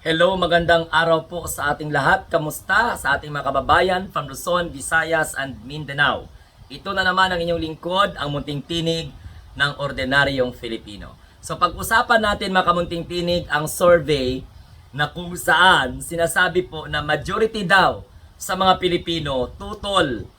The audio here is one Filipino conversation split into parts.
Hello, magandang araw po sa ating lahat. Kamusta sa ating mga kababayan from Luzon, Visayas, and Mindanao? Ito na naman ang inyong lingkod, ang munting tinig ng ordinaryong Filipino. So pag-usapan natin mga kamunting tinig ang survey na kung saan sinasabi po na majority daw sa mga Pilipino tutol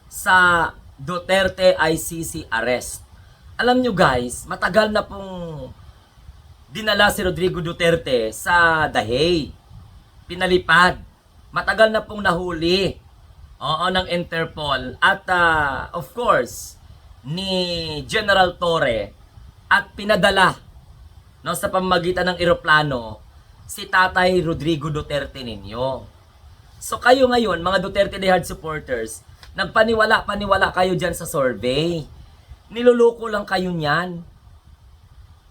sa Duterte ICC arrest. Alam nyo guys, matagal na pong dinala si Rodrigo Duterte sa The Hague. Pinalipad. Matagal na pong nahuli. Oo, ng Interpol. At of course, ni General Torre at pinadala sa pamamagitan ng eroplano si Tatay Rodrigo Duterte ninyo. So kayo ngayon, mga Duterte Die Hard supporters, nagpaniwala kayo dyan sa survey. Niluloko lang kayo niyan.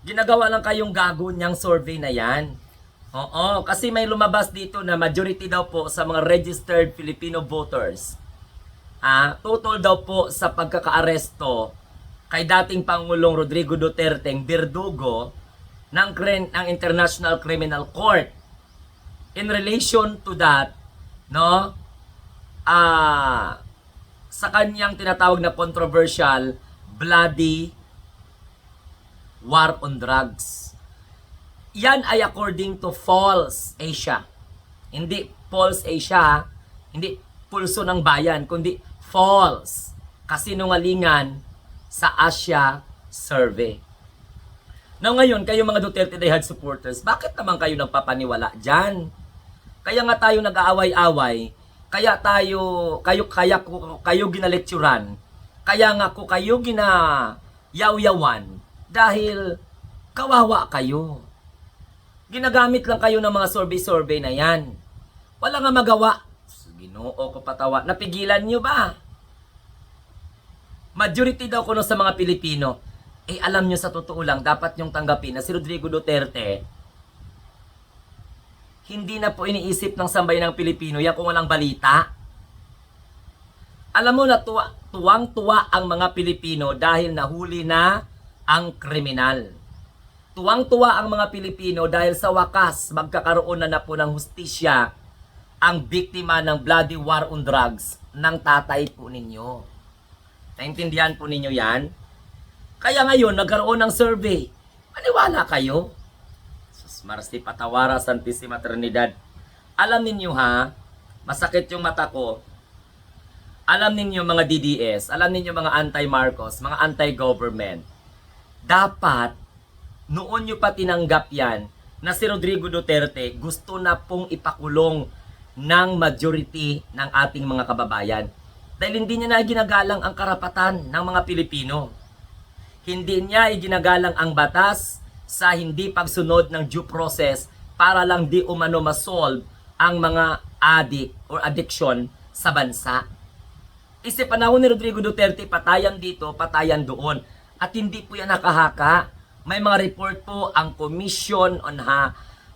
Ginagawa lang kayong gago niyang survey na yan. Oo, kasi may lumabas dito na majority daw po sa mga registered Filipino voters. Total daw po sa pagkakaaresto kay dating Pangulong Rodrigo Duterte, berdugo ng International Criminal Court. In relation to that, sa kanyang tinatawag na controversial bloody war on drugs. Yan ay according to False Asia. Hindi False Asia, hindi pulso ng bayan, kundi false. Kasinungalingan sa Asia Survey. Now ngayon, kayo mga Duterte Die Hard supporters, bakit naman kayo nagpapaniwala dyan? Kaya nga tayo nag-aaway-away, kaya kayo ginalekturan, kaya nga ko kayo ginayaw-yawan, dahil kawawa kayo. Ginagamit lang kayo ng mga survey na yan. Wala nga magawa. Ginoo ko patawa. Napigilan nyo ba? Majority daw kuno sa mga Pilipino. Alam nyo sa totoo lang, dapat nyong tanggapin na si Rodrigo Duterte, hindi na po iniisip ng sambayan ng Pilipino yan kung walang balita. Alam mo na tuwang-tuwa ang mga Pilipino dahil nahuli na ang kriminal. Tuwang-tuwa ang mga Pilipino dahil sa wakas magkakaroon na po ng hustisya ang biktima ng bloody war on drugs ng tatay po ninyo. Naintindihan po ninyo yan? Kaya ngayon nagkaroon ng survey. Maniwala kayo? Sus Marsi Patawara, Santissima Trinidad. Alam ninyo masakit yung mata ko. Alam ninyo mga DDS, alam ninyo mga anti-Marcos, mga anti-government. Dapat, noon nyo pa tinanggap yan na si Rodrigo Duterte gusto na pong ipakulong ng majority ng ating mga kababayan. Dahil hindi niya na ginagalang ang karapatan ng mga Pilipino. Hindi niya iginagalang ang batas sa hindi pagsunod ng due process para lang di umano masolve ang mga addict or addiction sa bansa. Isip panahon ni Rodrigo Duterte, patayan dito, patayan doon. At hindi po yan nakahaka. May mga report po ang Commission on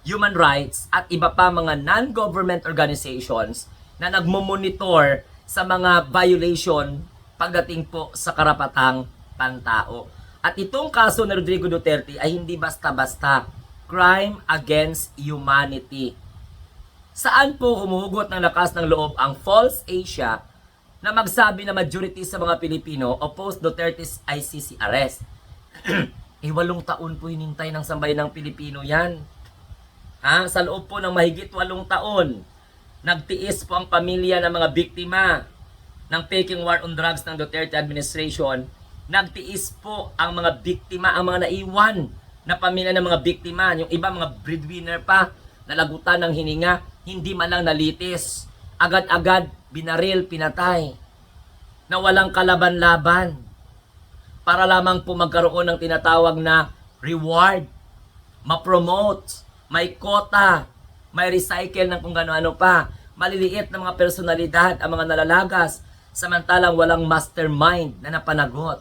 Human Rights at iba pa mga non-government organizations na nagmomonitor sa mga violation pagdating po sa karapatang pantao. At itong kaso ni Rodrigo Duterte ay hindi basta-basta. Crime against humanity. Saan po humuhugot ng lakas ng loob ang False Asia na magsabi na majority sa mga Pilipino oppose Duterte's ICC arrest? 8 taon po hinintay ng sambayan ng Pilipino yan. Sa loob po ng mahigit 8 taon, nagtiis po ang pamilya ng mga biktima ng Peking War on Drugs ng Duterte administration. Nagtiis po ang mga biktima, ang mga naiwan na pamilya ng mga biktima. Yung iba mga breadwinner pa, nalagutan ng hininga, hindi man lang nalitis. Agad-agad, binaril, pinatay. Na walang kalaban-laban. Para lamang po magkaroon ng tinatawag na reward. Ma-promote. May quota. May recycle ng kung gano-ano pa. Maliliit na mga personalidad ang mga nalalagas. Samantalang walang mastermind na napanagot.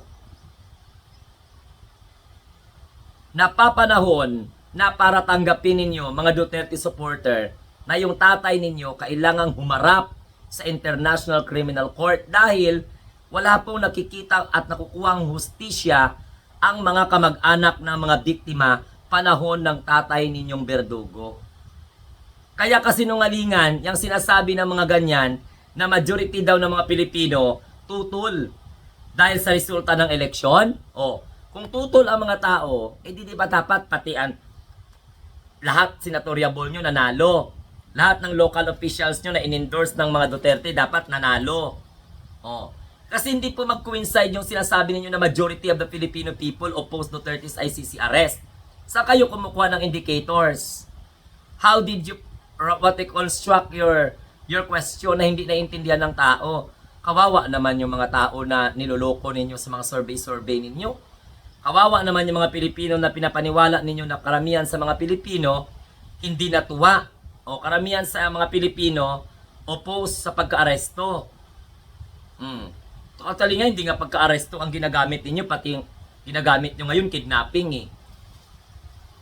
Napapanahon na para tanggapin ninyo mga Duterte supporter na yung tatay ninyo kailangang humarap sa International Criminal Court dahil wala pong nakikita at nakukuhang hustisya ang mga kamag-anak ng mga biktima panahon ng tatay ninyong berdugo. Kaya kasinungalingan, yung sinasabi ng mga ganyan, na majority daw ng mga Pilipino, tutol. Dahil sa resulta ng eleksyon, kung tutol ang mga tao, di ba dapat pati lahat senatoriable nyo nanalo. Lahat ng local officials nyo na in-endorse ng mga Duterte dapat nanalo. Kasi hindi po mag-coincide yung sinasabi ninyo na majority of the Filipino people oppose Duterte's ICC arrest. Saan kayo kumukuha ng indicators? How did you construct your question na hindi naintindihan ng tao? Kawawa naman yung mga tao na niloloko ninyo sa mga survey ninyo. Kawawa naman yung mga Pilipino na pinapaniwala ninyo na karamihan sa mga Pilipino hindi natuwa. O karamihan sa mga Pilipino oppose sa pagka-aresto. Actually nga, hindi nga pagka-aresto ang ginagamit ninyo, pati yung ginagamit nyo ngayon, kidnapping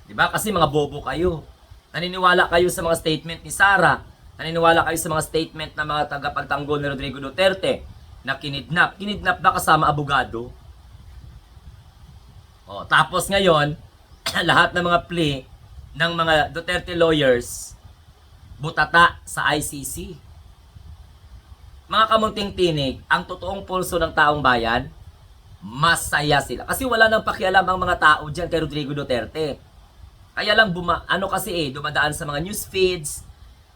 Diba? Kasi mga bobo kayo. Naniniwala kayo sa mga statement ni Sara. Naniniwala kayo sa mga statement ng mga tagapagtanggol ni Rodrigo Duterte na kinidnap. Kinidnap ba kasama abogado? Tapos ngayon, lahat ng mga plea ng mga Duterte lawyers, butata sa ICC. Mga kamunting tinig, ang totoong pulso ng taong bayan, masaya sila. Kasi wala nang pakialam ang mga tao dyan kay Rodrigo Duterte. Kaya lang dumadaan sa mga news feeds.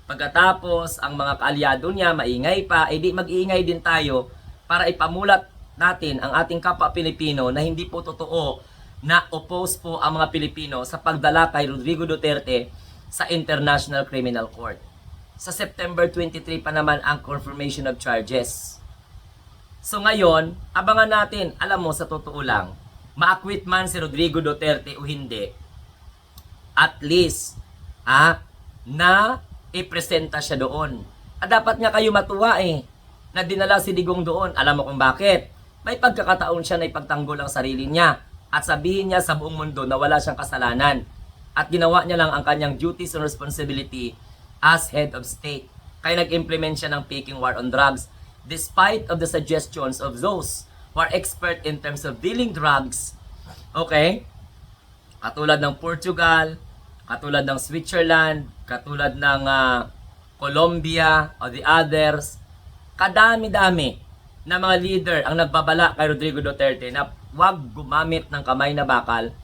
Pagkatapos, ang mga kaalyado niya, maingay pa, di mag-iingay din tayo para ipamulat natin ang ating kapwa Pilipino na hindi po totoo na oppose po ang mga Pilipino sa pagdala kay Rodrigo Duterte sa International Criminal Court. Sa September 23 pa naman ang confirmation of charges. So ngayon, abangan natin, alam mo sa totoo lang, ma-acquit man si Rodrigo Duterte o hindi, at least, na ipresenta siya doon. Dapat nga kayo matuwa na dinala si Digong doon. Alam mo kung bakit? May pagkakataon siya na ipagtanggol ang sarili niya at sabihin niya sa buong mundo na wala siyang kasalanan. At ginawa niya lang ang kanyang duties and responsibility as head of state. Kaya nag-implement siya ng Peking War on Drugs despite of the suggestions of those who are expert in terms of dealing drugs. Okay? Katulad ng Portugal, katulad ng Switzerland, katulad ng Colombia o the others. Kadami-dami na mga leader ang nagbabala kay Rodrigo Duterte na huwag gumamit ng kamay na bakal.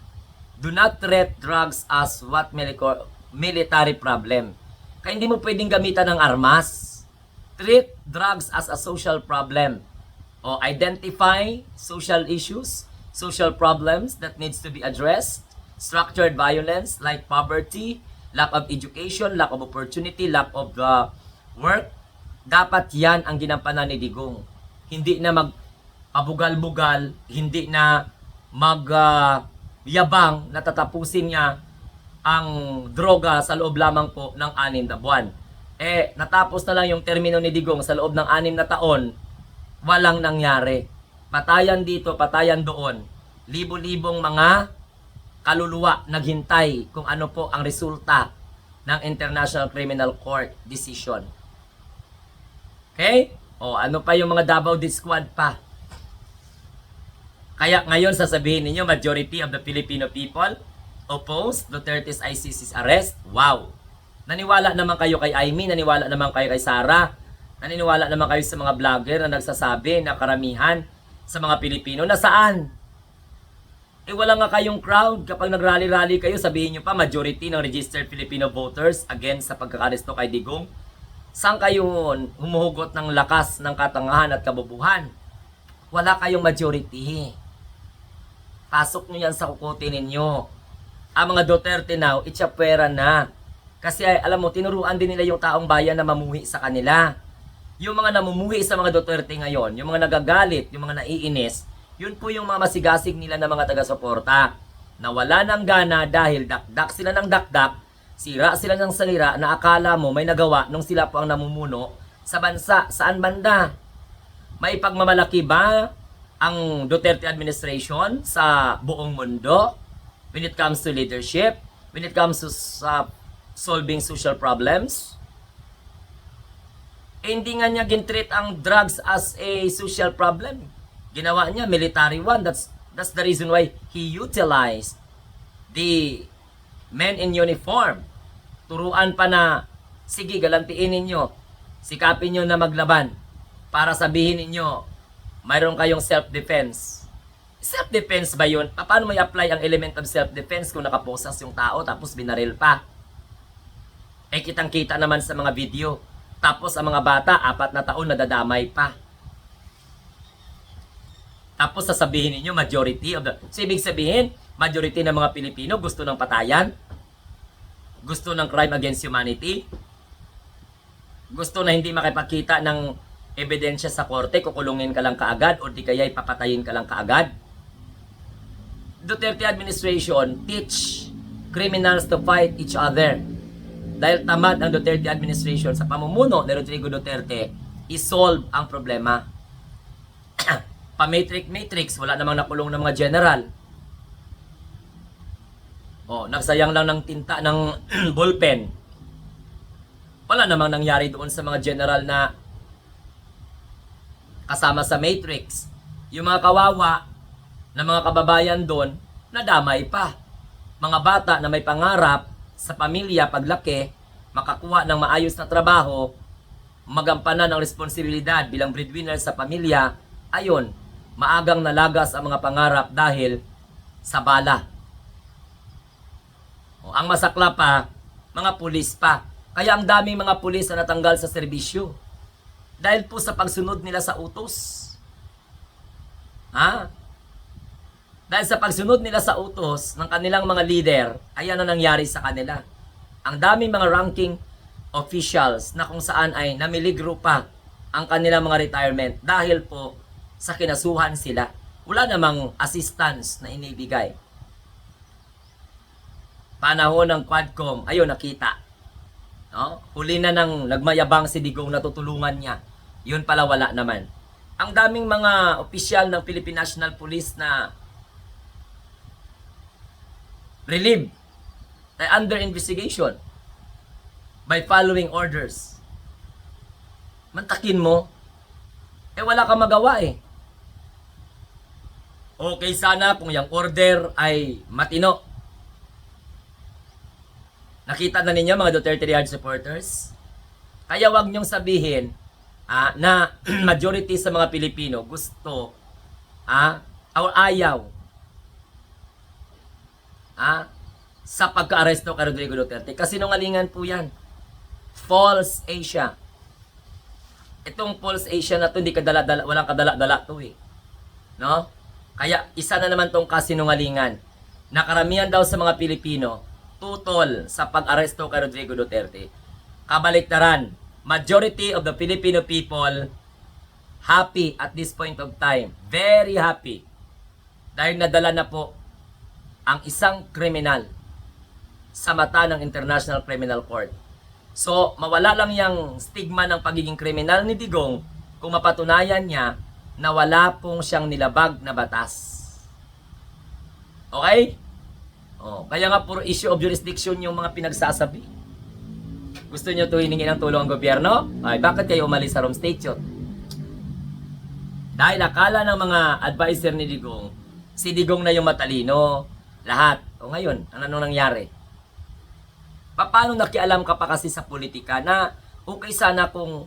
Do not treat drugs as what military problem. Kaya hindi mo pwedeng gamitan ng armas. Treat drugs as a social problem. O identify social issues, social problems that needs to be addressed. Structured violence like poverty, lack of education, lack of opportunity, lack of work. Dapat yan ang ginampanan ni Digong. Hindi na magpabugal-bugal, hindi na yabang na tatapusin niya ang droga sa loob lamang po ng 6 na buwan. Natapos na lang yung termino ni Digong sa loob ng 6 na taon, walang nangyari. Patayan dito, patayan doon. Libo-libong mga kaluluwa naghintay kung ano po ang resulta ng International Criminal Court decision. Okay? Ano pa yung mga Davao Death Squad pa? Kaya ngayon sasabihin ninyo, majority of the Filipino people oppose Duterte's ICC's arrest. Wow! Naniwala naman kayo kay Aimee, naniwala naman kayo kay Sara, naniniwala naman kayo sa mga vlogger na nagsasabi na karamihan sa mga Pilipino na saan? Wala nga kayong crowd. Kapag nag-rally-rally kayo, sabihin nyo pa, majority ng registered Filipino voters against sa pagkakaresto kay Digong. Saan kayo humuhugot ng lakas ng katangahan at kabubuhan? Wala kayong majority. Pasok nyo yan sa kukote ninyo. Ang mga Duterte now, itsapwera na. Kasi alam mo, tinuruan din nila yung taong bayan na mamuhi sa kanila. Yung mga namumuhi sa mga Duterte ngayon, yung mga nagagalit, yung mga naiinis, yun po yung mga masigasig nila ng mga taga-suporta na wala ng gana dahil dakdak sila ng dakdak, sira sila ng salira na akala mo may nagawa nung sila po ang namumuno sa bansa. Saan banda? May pagmamalaki ba ang Duterte administration sa buong mundo when it comes to leadership, when it comes to solving social problems? Hindi nga niya gintreat ang drugs as a social problem. Ginawa niya military one. That's the reason why he utilized the men in uniform. Turuan pa na Sige, galantiin ninyo. Sikapin nyo na maglaban para sabihin ninyo, mayroon kayong self-defense. Self-defense ba yun? Paano may apply ang element of self-defense kung nakaposas yung tao tapos binaril pa? Eh kitang-kita naman sa mga video. Tapos ang mga bata, 4 na taon nadadamay pa. Tapos sasabihin ninyo, majority of the... So, ibig sabihin, majority ng mga Pilipino gusto ng patayan? Gusto ng crime against humanity? Gusto na hindi makipagkita ng ebidensya sa korte, kukulungin ka lang kaagad o di kaya ipapatayin ka lang kaagad? Duterte administration teach criminals to fight each other. Dahil tamad ang Duterte administration sa pamumuno ni Rodrigo Duterte, isolve ang problema. Pa-matrix, wala namang nakulong ng mga general. Nagsayang lang ng tinta ng ballpen. Wala namang nangyari doon sa mga general na kasama sa matrix. Yung mga kawawa na mga kababayan doon, nadamay pa. Mga bata na may pangarap sa pamilya paglaki, makakuha ng maayos na trabaho, magampanan ng responsibilidad bilang breadwinner sa pamilya, ayon, maagang nalagas ang mga pangarap dahil sa bala. Ang masakla pa, mga pulis pa. Kaya ang daming mga pulis na natanggal sa serbisyo. Dahil po sa pagsunod nila sa utos. Dahil sa pagsunod nila sa utos ng kanilang mga leader, ayan ang nangyari sa kanila. Ang daming mga ranking officials na kung saan ay namiligro pa ang kanilang mga retirement dahil po sa kinasuhan sila. Wala namang assistance na inibigay. Panahon ng Quadcom, ayun nakita. Huli na nang nagmayabang si Digong na tutulungan niya. Yun pala wala naman. Ang daming mga opisyal ng Philippine National Police na relieved, under investigation by following orders. Mantakin mo, wala kang magawa eh. Okay sana kung yung order ay matino. Nakita na ninyo mga Duterte Rehard supporters? Kaya wag niyong sabihin na majority sa mga Pilipino gusto o ayaw sa pagka-aresto kay Rodrigo Duterte. Kasi nungalingan po yan. False Asia. Itong false Asia na to, hindi kadala-dala, walang kadala-dala to eh. No? Kaya isa na naman tong kasinungalingan. Nakaramihan daw sa mga Pilipino tutol sa pag-aresto kay Rodrigo Duterte. Kabaliktaran, majority of the Filipino people happy at this point of time. Very happy. Dahil nadala na po ang isang kriminal sa mata ng International Criminal Court. So, mawala lang yung stigma ng pagiging kriminal ni Digong kung mapatunayan niya na wala pong siyang nilabag na batas. Okay? Kaya nga puro issue of jurisdiction yung mga pinagsasabi. Gusto nyo to hiningi ng tulong ang gobyerno? Ay, bakit kayo umalis sa Rome State? Dahil akala ng mga advisor ni Digong, si Digong na yung matalino. Lahat. Ngayon, ano nangyari? Paano nakialam ka pa kasi sa politika na okay sana kung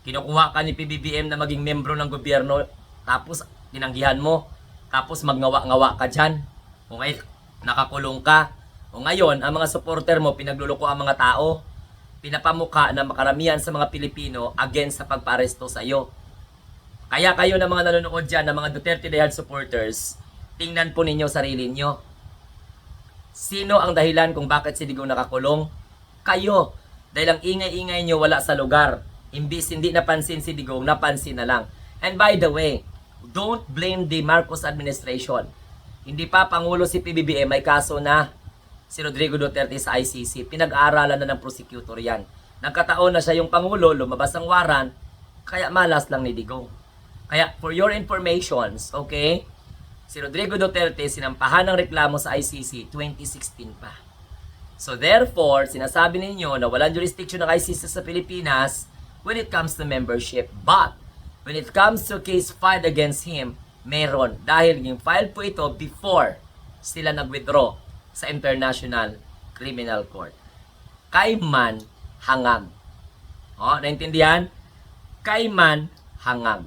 kinukuha ka ni PBBM na maging membro ng gobyerno, tapos tinanggihan mo, tapos magngawa-ngawa ka dyan. Okay, nakakulong ka. Ngayon, ang mga supporter mo, pinagluloko ang mga tao, pinapamuka na makaramihan sa mga Pilipino against sa pagparesto sa iyo. Kaya kayo na mga nanonood dyan, na mga Duterte Rehard supporters, tingnan po ninyo sarili nyo. Sino ang dahilan kung bakit si Digong nakakulong? Kayo. Dahil ang ingay-ingay nyo wala sa lugar. Imbis hindi napansin si Digong, napansin na lang. And by the way, don't blame the Marcos administration. Hindi pa Pangulo si PBBM, may kaso na si Rodrigo Duterte sa ICC. Pinag-aaralan na ng prosecutor yan. Nagkataon na siya yung Pangulo, lumabas ang warrant, kaya malas lang ni Digong. Kaya for your informations, okay, si Rodrigo Duterte sinampahan ng reklamo sa ICC 2016 pa. So therefore, sinasabi ninyo na walang jurisdiction ng ICC sa Pilipinas when it comes to membership. But when it comes to case filed against him, meron. Dahil yung file po ito before sila nag-withdraw sa International Criminal Court. Kay man, hangag. O, naintindihan? Kayman hangag.